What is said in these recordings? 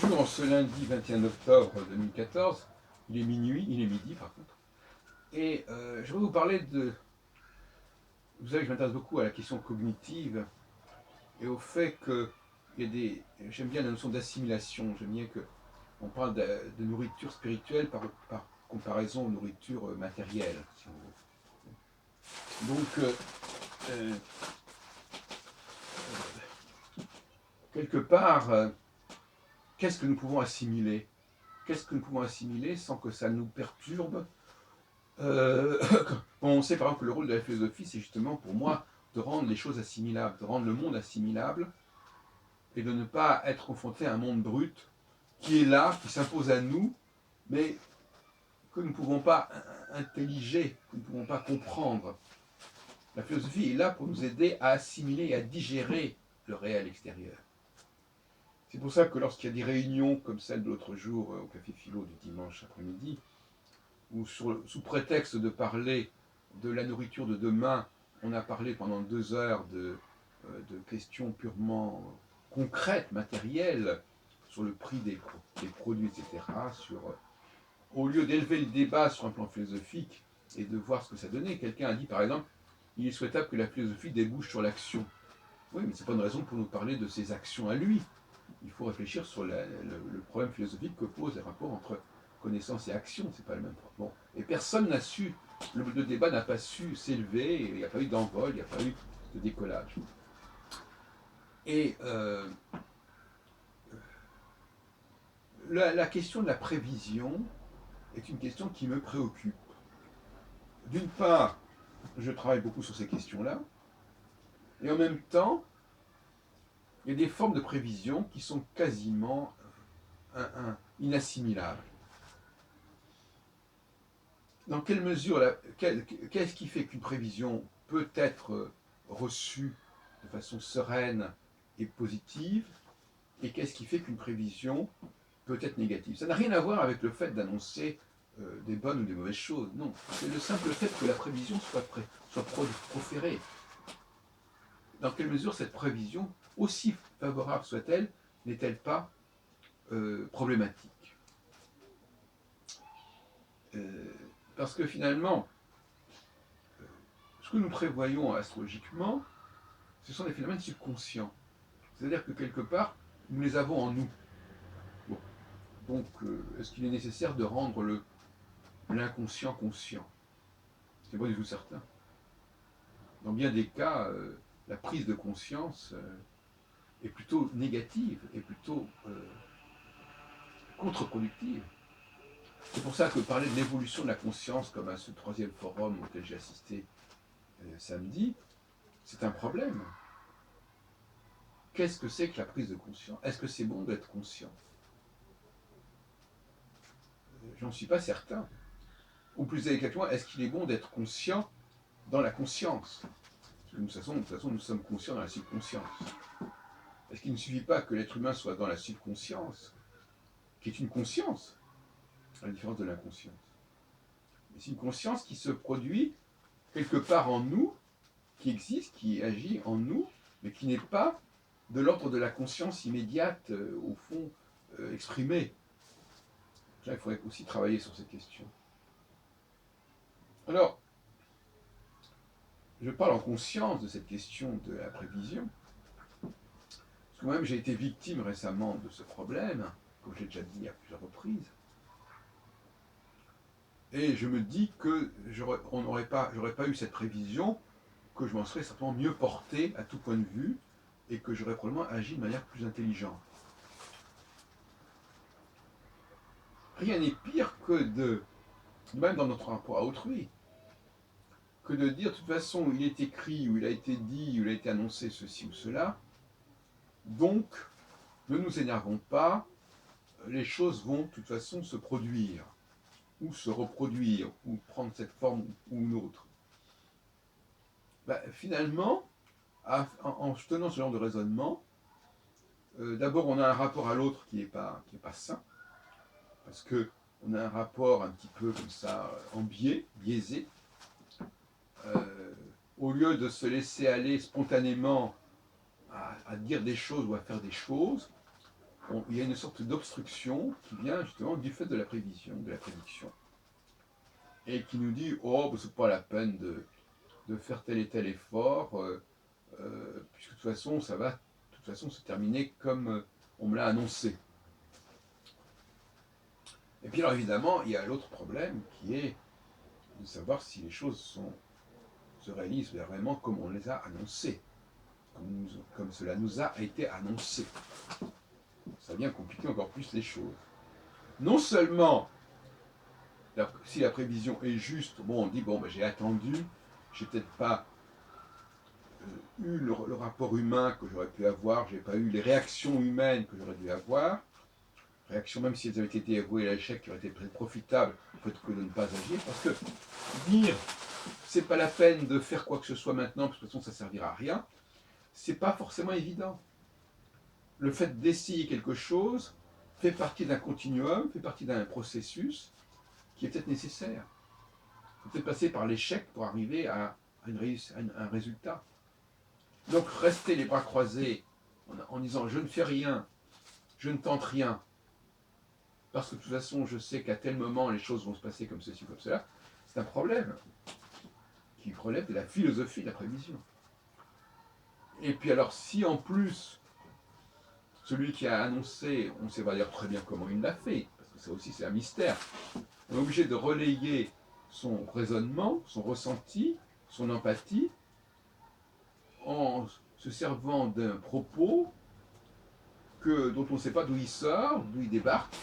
Bonjour, en ce lundi 21 octobre 2014, il est minuit, il est midi par contre, et je vais vous parler de... Vous savez que je m'intéresse beaucoup à la question cognitive et au fait que il y a des... J'aime bien la notion d'assimilation, j'aime bien que on parle de nourriture spirituelle par comparaison aux nourritures matérielles, si on veut. Donc, euh, quelque part, qu'est-ce que nous pouvons assimiler? Qu'est-ce que nous pouvons assimiler sans que ça nous perturbe? Euh, on sait par exemple que le rôle de la philosophie, c'est justement pour moi de rendre les choses assimilables, de rendre le monde assimilable et de ne pas être confronté à un monde brut qui est là, qui s'impose à nous, mais que nous ne pouvons pas intelliger, que nous ne pouvons pas comprendre. La philosophie est là pour nous aider à assimiler et à digérer le réel extérieur. C'est pour ça que lorsqu'il y a des réunions comme celle de l'autre jour au Café Philo du dimanche après-midi, où sous prétexte de parler de la nourriture de demain, on a parlé pendant 2 heures de questions purement concrètes, matérielles, sur le prix des produits, etc. Au lieu d'élever le débat sur un plan philosophique et de voir ce que ça donnait, quelqu'un a dit par exemple, il est souhaitable que la philosophie débouche sur l'action. Oui, mais ce n'est pas une raison pour nous parler de ses actions à lui. Il faut réfléchir sur le problème philosophique que pose les rapports entre connaissance et action. C'est pas le même problème. Bon. Et personne n'a su, le débat n'a pas su s'élever, il n'y a pas eu d'envol, il n'y a pas eu de décollage. Et la question de la prévision est une question qui me préoccupe. D'une part, je travaille beaucoup sur ces questions-là, et en même temps, il y a des formes de prévision qui sont quasiment inassimilables. Dans quelle mesure, qu'est-ce qui fait qu'une prévision peut être reçue de façon sereine et positive, et qu'est-ce qui fait qu'une prévision peut être négative? Ça n'a rien à voir avec le fait d'annoncer des bonnes ou des mauvaises choses, non. C'est le simple fait que la prévision soit proférée. Dans quelle mesure cette prévision, aussi favorable soit-elle, n'est-elle pas problématique? Parce que finalement, ce que nous prévoyons astrologiquement, ce sont des phénomènes subconscients. C'est-à-dire que quelque part, nous les avons en nous. Bon. Donc, est-ce qu'il est nécessaire de rendre l'inconscient conscient? C'est pas du tout certain. Dans bien des cas, la prise de conscience est plutôt négative, est plutôt contre-productive. C'est pour ça que parler de l'évolution de la conscience, comme à ce 3e forum auquel j'ai assisté samedi, c'est un problème. Qu'est-ce que c'est que la prise de conscience? Est-ce que c'est bon d'être conscient? J'en suis pas certain. Ou plus exactement, est-ce qu'il est bon d'être conscient dans la conscience? Parce que de toute façon, nous sommes conscients dans la subconscience. Est-ce qu'il ne suffit pas que l'être humain soit dans la subconscience, qui est une conscience, à la différence de l'inconscience? Mais c'est une conscience qui se produit quelque part en nous, qui existe, qui agit en nous, mais qui n'est pas de l'ordre de la conscience immédiate, au fond, exprimée. Là, il faudrait aussi travailler sur cette question. Alors, je parle en conscience de cette question de la prévision, parce que moi-même j'ai été victime récemment de ce problème, comme j'ai déjà dit à plusieurs reprises, et je me dis que j'aurais pas eu cette prévision, que je m'en serais certainement mieux porté à tout point de vue, et que j'aurais probablement agi de manière plus intelligente. Rien n'est pire que même dans notre rapport à autrui, que de dire de toute façon il est écrit, ou il a été dit, ou il a été annoncé ceci ou cela, donc ne nous énervons pas, les choses vont de toute façon se produire, ou se reproduire, ou prendre cette forme ou une autre. Finalement, en tenant ce genre de raisonnement, d'abord on a un rapport à l'autre qui n'est pas sain, parce qu'on a un rapport un petit peu comme ça, en biaisé. Au lieu de se laisser aller spontanément à dire des choses ou à faire des choses, il y a une sorte d'obstruction qui vient justement du fait de la prévision, de la prédiction, et qui nous dit, oh, ben, c'est pas la peine de faire tel et tel effort, puisque de toute façon, ça va de toute façon se terminer comme on me l'a annoncé. Et puis alors évidemment, il y a l'autre problème qui est de savoir si les choses se réalisent vraiment comme on les a annoncées, comme cela nous a été annoncé. Ça vient compliquer encore plus les choses. Non seulement, si la prévision est juste, bon, on dit, bon, ben, j'ai attendu, j'ai peut-être pas eu le rapport humain que j'aurais pu avoir, j'ai pas eu les réactions humaines que j'aurais dû avoir, réactions même si elles avaient été avouées à l'échec, qui auraient été très profitables, plutôt que de ne pas agir, parce que dire c'est pas la peine de faire quoi que ce soit maintenant, parce que de toute façon ça servira à rien, c'est pas forcément évident. Le fait d'essayer quelque chose fait partie d'un continuum, fait partie d'un processus qui est peut-être nécessaire. Il faut peut-être passer par l'échec pour arriver à un résultat. Donc rester les bras croisés en disant je ne fais rien, je ne tente rien, parce que de toute façon je sais qu'à tel moment les choses vont se passer comme ceci ou comme cela, c'est un problème qui relève de la philosophie de la prévision. Et puis alors si en plus celui qui a annoncé, on ne sait pas dire très bien comment il l'a fait, parce que ça aussi c'est un mystère, on est obligé de relayer son raisonnement, son ressenti, son empathie, en se servant d'un propos dont on ne sait pas d'où il sort, d'où il débarque.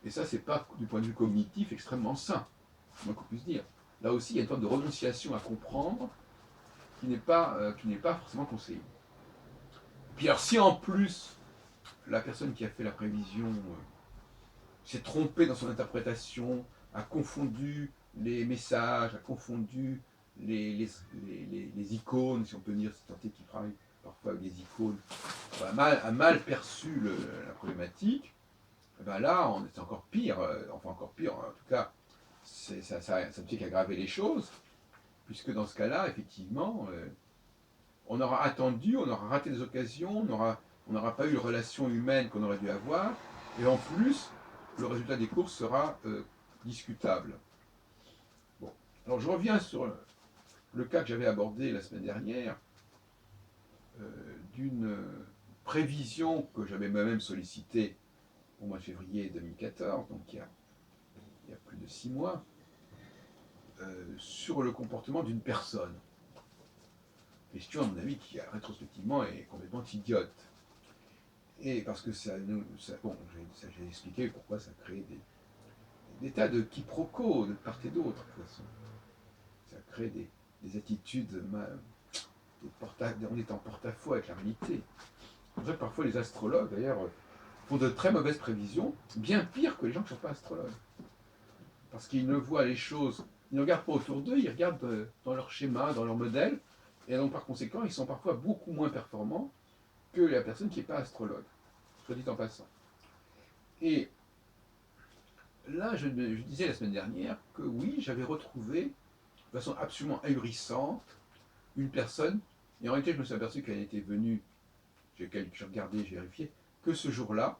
Et ça, c'est pas, du point de vue cognitif, extrêmement sain, moins qu'on puisse dire. Là aussi, il y a une forme de renonciation à comprendre qui n'est pas forcément conseillée. Puis alors, si en plus, la personne qui a fait la prévision s'est trompée dans son interprétation, a confondu les messages, a confondu les icônes, si on peut dire, c'est tenté qu'il travaille parfois avec des icônes, a mal perçu la problématique, et ben là, on est encore pire, enfin encore pire, en tout cas, ça ne fait qu'aggraver les choses, puisque dans ce cas-là, effectivement, on aura attendu, on aura raté des occasions, on n'aura pas eu la relation humaine qu'on aurait dû avoir, et en plus, le résultat des courses sera discutable. Bon. Alors je reviens sur le cas que j'avais abordé la semaine dernière, d'une prévision que j'avais moi-même sollicitée au mois de février 2014, donc il y a plus de 6 mois, sur le comportement d'une personne. Question, à mon avis, qui rétrospectivement est complètement idiote. Et parce que j'ai expliqué pourquoi ça crée des tas de quiproquos de part et d'autre, de toute façon. Ça crée des attitudes, on est en porte-à-faux avec la réalité. C'est vrai que parfois les astrologues, d'ailleurs, font de très mauvaises prévisions, bien pire que les gens qui ne sont pas astrologues. Parce qu'ils ne voient les choses, ils ne regardent pas autour d'eux, ils regardent dans leur schéma, dans leur modèle, et donc par conséquent, ils sont parfois beaucoup moins performants que la personne qui n'est pas astrologue, soit dit en passant. Et là, je disais la semaine dernière que oui, j'avais retrouvé de façon absolument ahurissante une personne, et en réalité, je me suis aperçu qu'elle était venue, j'ai regardé, j'ai vérifié, que ce jour-là,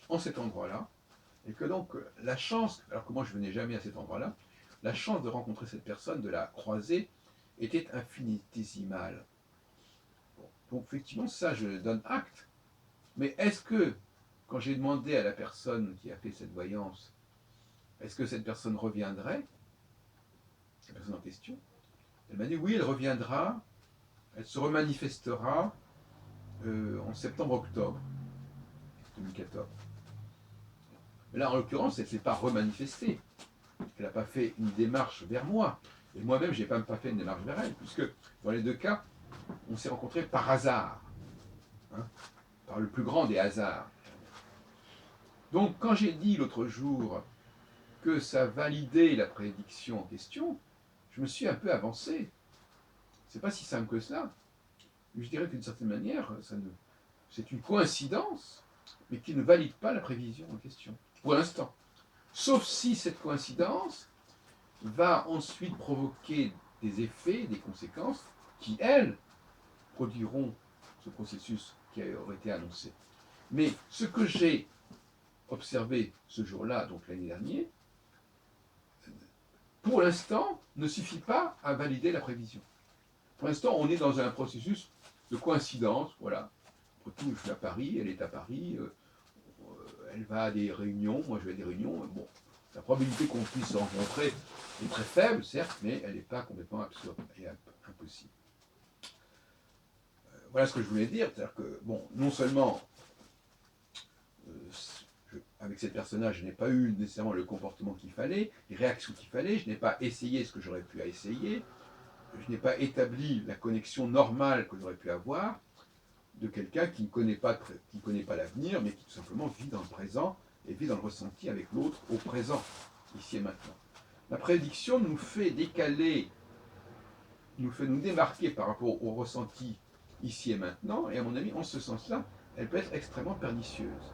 en cet endroit-là, et que donc la chance, alors que moi je venais jamais à cet endroit-là, la chance de rencontrer cette personne, de la croiser, était infinitésimale. Bon, donc effectivement, ça je donne acte. Mais est-ce que, quand j'ai demandé à la personne qui a fait cette voyance, est-ce que cette personne reviendrait, la personne en question, elle m'a dit oui, elle reviendra, elle se remanifestera en septembre-octobre 2014. Mais là, en l'occurrence, elle ne s'est pas remanifestée. Elle n'a pas fait une démarche vers moi. Et moi-même, je n'ai pas fait une démarche vers elle, puisque dans les deux cas, on s'est rencontrés par hasard. Hein, par le plus grand des hasards. Donc, quand j'ai dit l'autre jour que ça validait la prédiction en question, je me suis un peu avancé. C'est pas si simple que cela. Je dirais qu'une certaine manière, c'est une coïncidence, mais qui ne valide pas la prévision en question, pour l'instant. Sauf si cette coïncidence va ensuite provoquer des effets, des conséquences, qui, elles, produiront ce processus qui aurait été annoncé. Mais ce que j'ai observé ce jour-là, donc l'année dernière, pour l'instant, ne suffit pas à valider la prévision. Pour l'instant, on est dans un processus de coïncidence, voilà. Après tout, je suis à Paris, elle est à Paris, elle va à des réunions, moi je vais à des réunions, bon, la probabilité qu'on puisse se rencontrer est très faible, certes, mais elle n'est pas complètement absurde et impossible. Voilà ce que je voulais dire, c'est-à-dire que, bon, non seulement avec ces personnages, je n'ai pas eu nécessairement le comportement qu'il fallait, les réactions qu'il fallait, je n'ai pas essayé ce que j'aurais pu essayer, je n'ai pas établi la connexion normale que j'aurais pu avoir de quelqu'un qui ne connaît pas, l'avenir, mais qui tout simplement vit dans le présent et vit dans le ressenti avec l'autre au présent, ici et maintenant. La prédiction nous fait décaler, nous fait nous démarquer par rapport au ressenti ici et maintenant, et à mon avis, en ce sens-là, elle peut être extrêmement pernicieuse.